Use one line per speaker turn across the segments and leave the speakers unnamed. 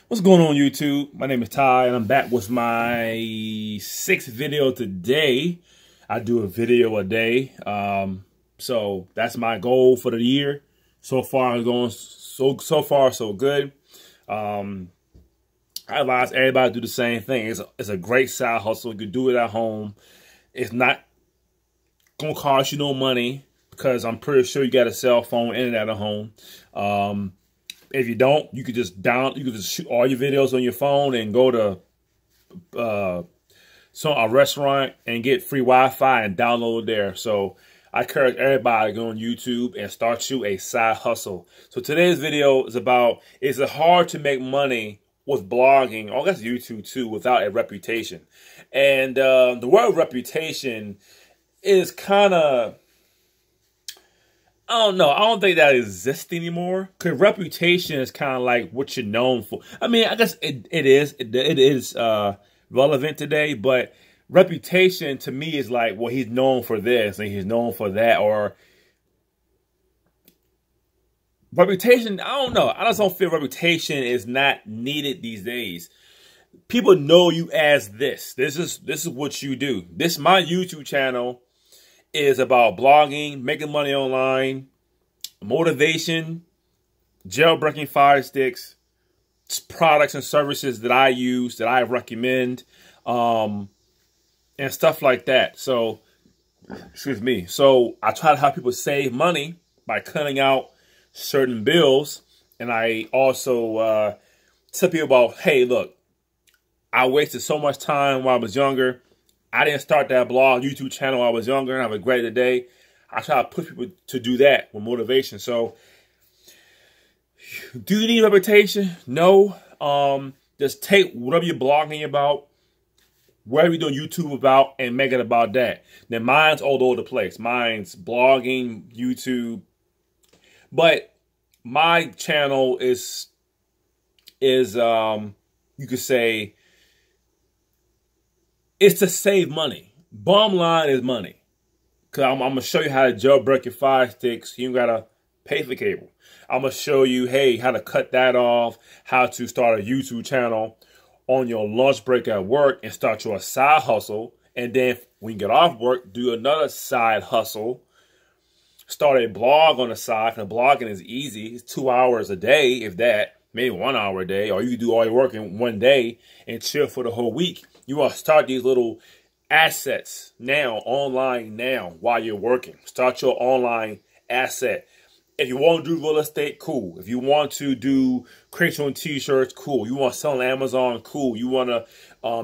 What's going on, YouTube? My name is Ty, and I'm back with my sixth video today. I do a video a day, so that's my goal for the year. So far, it's going so far so good. I advise everybody to do the same thing. It's a great side hustle. You can do it at home. It's not gonna cost you no money because I'm pretty sure you got a cell phone, internet at home. If you don't, you could just shoot all your videos on your phone and go to a restaurant and get free Wi-Fi and download there. So I encourage everybody to go on YouTube and start you a side hustle. So today's video is about, is it hard to make money with blogging, or I guess YouTube too, without a reputation? And the word reputation is kind of, I don't know. I don't think that exists anymore. Because reputation is kind of like what you're known for. I mean, I guess it is relevant today. But reputation to me is like, well, he's known for this and he's known for that. Or reputation, I don't know. I just don't feel reputation is not needed these days. People know you as this. This is what you do. My YouTube channel is about blogging, making money online, motivation, jailbreaking fire sticks, products and services that I use, that I recommend, and stuff like that. So, excuse me. So I try to help people save money by cutting out certain bills. And I also tell people about, hey, look, I wasted so much time while I was younger. I didn't start that blog, YouTube channel when I was younger and have a great today. I try to push people to do that with motivation. So, do you need reputation? No. Just take whatever you're blogging about, whatever you're doing YouTube about, and make it about that. Now, mine's all over the place. Mine's blogging, YouTube. But my channel is you could say, it's to save money. Bottom line is money. Because I'm going to show you how to jailbreak your fire sticks. You don't got to pay for cable. I'm going to show you, hey, how to cut that off, how to start a YouTube channel on your lunch break at work and start your side hustle. And then when you get off work, do another side hustle. Start a blog on the side. Because blogging is easy. It's 2 hours a day, if that. Maybe 1 hour a day. Or you can do all your work in one day and chill for the whole week. You want to start these little assets now, online now, while you're working. Start your online asset. If you want to do real estate, cool. If you want to create your own t-shirts, cool. You want to sell on Amazon, cool. You want to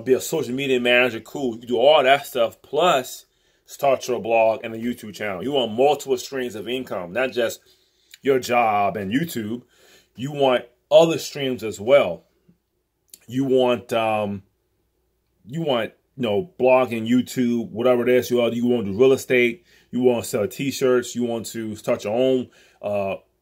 be a social media manager, cool. You can do all that stuff, plus start your blog and a YouTube channel. You want multiple streams of income, not just your job and YouTube. You want other streams as well. You want blogging, YouTube, whatever it is. You want to do real estate. You want to sell t-shirts. You want to start your own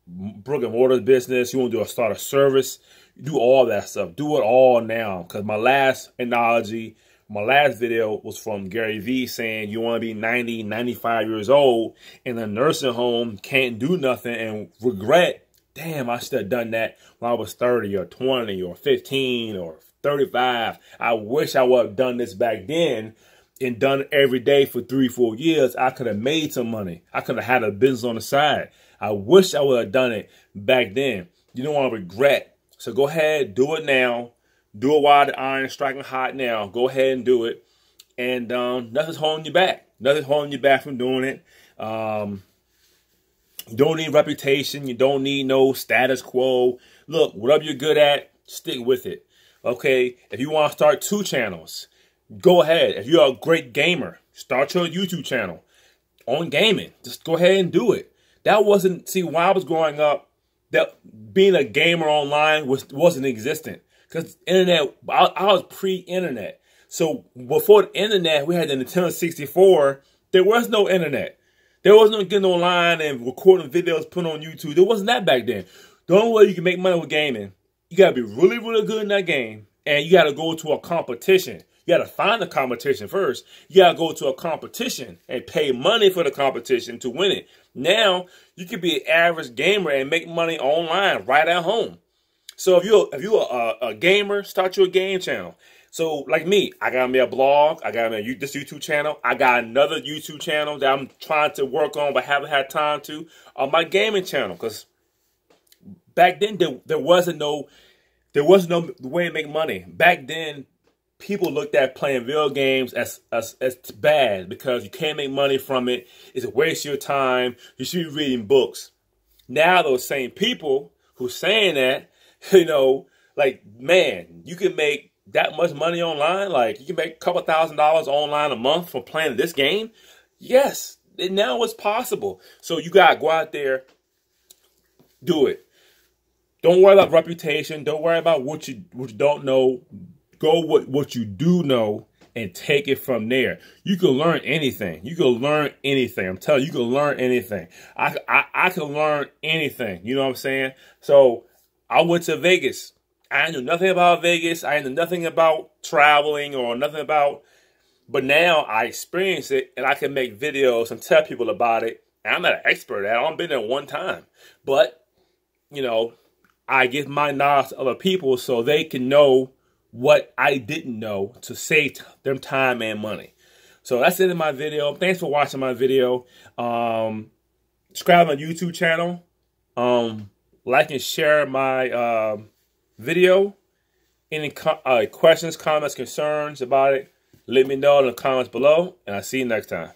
brick and mortar business. You want to start a service. You do all that stuff. Do it all now. Because my last video was from Gary Vee saying you want to be 90, 95 years old in a nursing home, can't do nothing, and regret, damn, I should have done that when I was 30 or 20 or 15 or 35. I wish I would have done this back then and done it every day for 3-4 years. I could have made some money. I could have had a business on the side. I wish I would have done it back then. You don't want to regret. So go ahead, do it now. Do it while the iron is striking hot now. Go ahead and do it. And nothing's holding you back. Nothing's holding you back from doing it. You don't need reputation. You don't need no status quo. Look, whatever you're good at, stick with it. Okay, if you want to start 2 channels, go ahead. If you're a great gamer, start your YouTube channel on gaming. Just go ahead and do it. That wasn't, see, when I was growing up, that being a gamer online wasn't existent. Because internet, I was pre-internet. So before the internet, we had the Nintendo 64. There was no internet. There was no getting online and recording videos, put on YouTube. There wasn't that back then. The only way you can make money with gaming, you got to be really, really good in that game. And you got to go to a competition. You got to find the competition first. You got to go to a competition and pay money for the competition to win it. Now, you can be an average gamer and make money online right at home. So if you a gamer, start your game channel. So like me, I got me a blog, I got me this YouTube channel, I got another YouTube channel that I'm trying to work on but haven't had time to, on my gaming channel. Because back then there wasn't no way to make money. Back then, people looked at playing video games as bad because you can't make money from it. It's a waste of your time. You should be reading books. Now those same people who saying that, you know, like, man, you can make that much money online. Like, you can make a couple $1,000s online a month from playing this game. Yes, now it's possible. So you gotta go out there, do it. Don't worry about reputation. Don't worry about what you don't know. Go what you do know and take it from there. You can learn anything. You can learn anything. I'm telling you, you can learn anything. I can learn anything. You know what I'm saying? So I went to Vegas. I knew nothing about Vegas. I knew nothing about traveling or nothing about, but now I experience it and I can make videos and tell people about it. And I'm not an expert at it. I've been there one time, but you know, I give my knowledge to other people so they can know what I didn't know to save them time and money. So that's it in my video. Thanks for watching my video. Subscribe to my YouTube channel. Like and share my video. Any questions, comments, concerns about it, let me know in the comments below. And I'll see you next time.